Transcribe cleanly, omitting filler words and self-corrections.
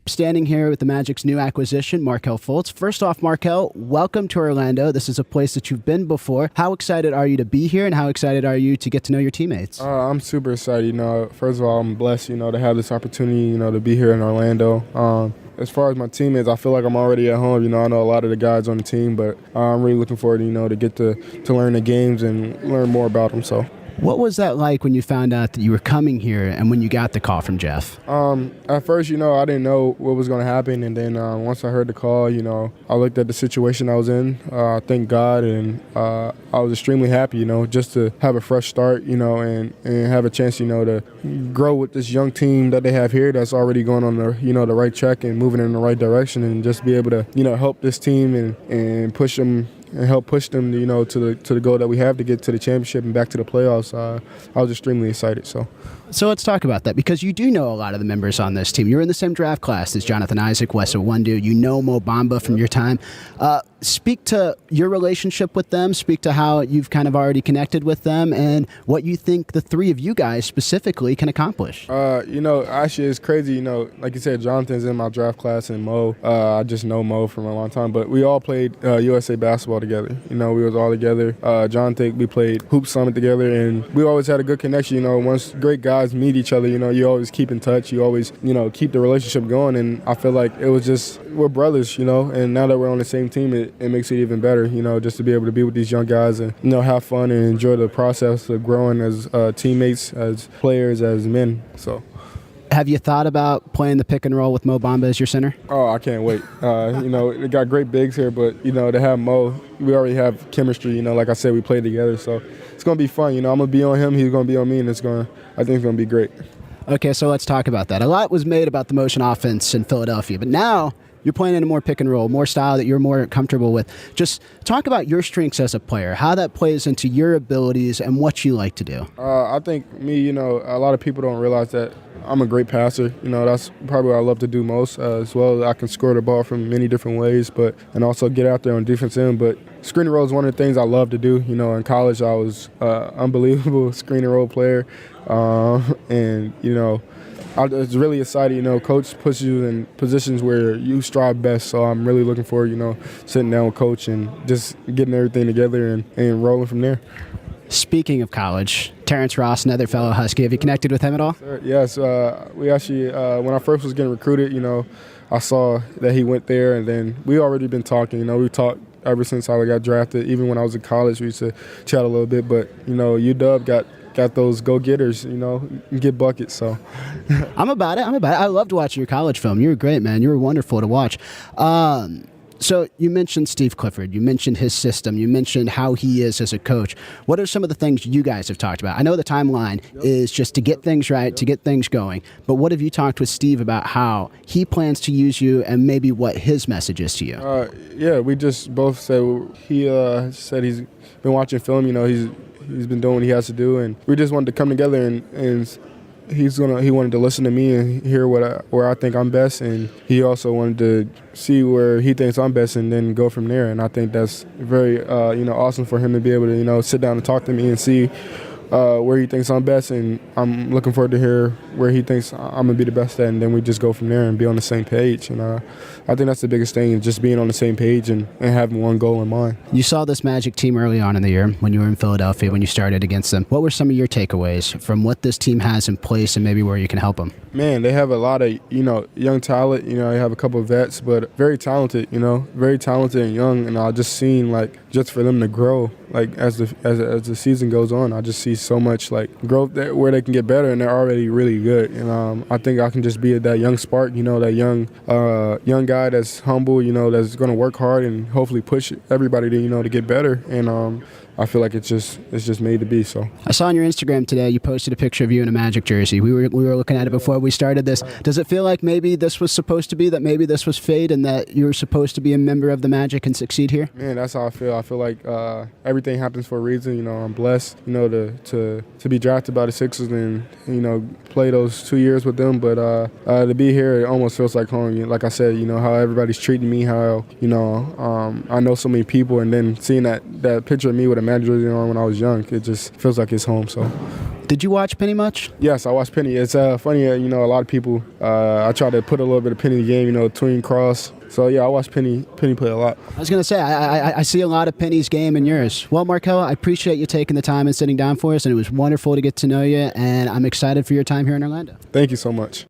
standing here with the Magic's new acquisition, Markelle Fultz. First off, Markelle, welcome to Orlando. This is a place that you've been before. How excited are you to be here, and how excited are you to get to know your teammates? I'm super excited. First of all, I'm blessed, to have this opportunity, to be here in Orlando. As far as my teammates, I feel like I'm already at home. I know a lot of the guys on the team, but I'm really looking forward, to get to learn the games and learn more about them. So. What was that like when you found out that you were coming here and when you got the call from Jeff? At first, I didn't know what was going to happen. And then once I heard the call, I looked at the situation I was in. Thank God. And I was extremely happy, just to have a fresh start, and have a chance, to grow with this young team that they have here that's already going on the right track and moving in the right direction, and just be able to, help this team and push them and help push them, to the goal that we have to get to the championship and back to the playoffs. I was extremely excited. So let's talk about that, because you do know a lot of the members on this team. You're in the same draft class as Jonathan Isaac, Wes Iwundu. You know Mo Bamba from your time. Speak to your relationship with them. Speak to how you've kind of already connected with them and what you think the three of you guys specifically can accomplish. Actually, it's crazy. Like you said, Jonathan's in my draft class, and Mo, I just know Mo from a long time. But we all played USA basketball together. We was all together. Jonathan, we played Hoop Summit together, and we always had a good connection. Once great guys meet each other, you always keep in touch. You always, keep the relationship going. And I feel like it was just, we're brothers, and now that we're on the same team, it makes it even better, just to be able to be with these young guys and, have fun and enjoy the process of growing as teammates, as players, as men. So. Have you thought about playing the pick and roll with Mo Bamba as your center? Oh, I can't wait. They got great bigs here, but, to have Mo, we already have chemistry. Like I said, we played together. So it's going to be fun. I'm going to be on him, he's going to be on me, and I think it's going to be great. Okay, so let's talk about that. A lot was made about the motion offense in Philadelphia, but now you're playing in a more pick and roll, more style that you're more comfortable with. Just talk about your strengths as a player, how that plays into your abilities and what you like to do. I think me, a lot of people don't realize that I'm a great passer. That's probably what I love to do most, as well. I can score the ball from many different ways, and also get out there on defense end. But screen and roll is one of the things I love to do. In college, I was unbelievable screen and roll player, and I was really excited. Coach puts you in positions where you strive best. So I'm really looking forward, sitting down with Coach and just getting everything together and rolling from there. Speaking of college, Terrence Ross, another fellow Husky, have you connected with him at all? Yes. We actually, when I first was getting recruited, I saw that he went there, and then we already been talking. We talked ever since I got drafted. Even when I was in college, we used to chat a little bit. But, UW got those go-getters, get buckets. So I'm about it. I loved watching your college film. You were great, man. You were wonderful to watch. So you mentioned Steve Clifford. You mentioned his system. You mentioned how he is as a coach. What are some of the things you guys have talked about? I know the timeline is just to get things right, to get things going. But what have you talked with Steve about how he plans to use you and maybe what his message is to you? Yeah, we just both said he said he's been watching film. He's been doing what he has to do, and we just wanted to come together and he wanted to listen to me and hear where I think I'm best, and he also wanted to see where he thinks I'm best and then go from there. And I think that's very awesome for him to be able to sit down and talk to me and see where he thinks I'm best, and I'm looking forward to hear where he thinks I'm going to be the best at, and then we just go from there and be on the same page. And I think that's the biggest thing, just being on the same page and having one goal in mind. You saw this Magic team early on in the year when you were in Philadelphia, when you started against them. What were some of your takeaways from what this team has in place and maybe where you can help them? Man, they have a lot of, young talent. They have a couple of vets, but very talented, very talented and young. And I just seen, just for them to grow, as the season goes on, I just see so much, growth there where they can get better, and they're already really good. And I think I can just be that young spark, that young guy that's humble, that's going to work hard and hopefully push everybody to get better. And I feel like it's just made to be. So I saw on your Instagram today you posted a picture of you in a Magic jersey. We were looking at it before we started this. Does it feel like maybe this was supposed to be, that maybe this was fate, and that you were supposed to be a member of the Magic and succeed here? Man, that's how I feel. I feel like everything happens for a reason. I'm blessed, to be drafted by the Sixers and play those 2 years with them. But to be here, it almost feels like home. Like I said, how everybody's treating me, how I know so many people, and then seeing that picture of me with a Magic jersey on when I was young, it just feels like it's home. So Did you watch Penny much? Yes, I watch Penny. It's funny, you know, a lot of people, I try to put a little bit of Penny in the game, you know, tween cross. So, yeah, I watch Penny play a lot. I was going to say, I see a lot of Penny's game in yours. Well, Markelle, I appreciate you taking the time and sitting down for us, and it was wonderful to get to know you, and I'm excited for your time here in Orlando. Thank you so much.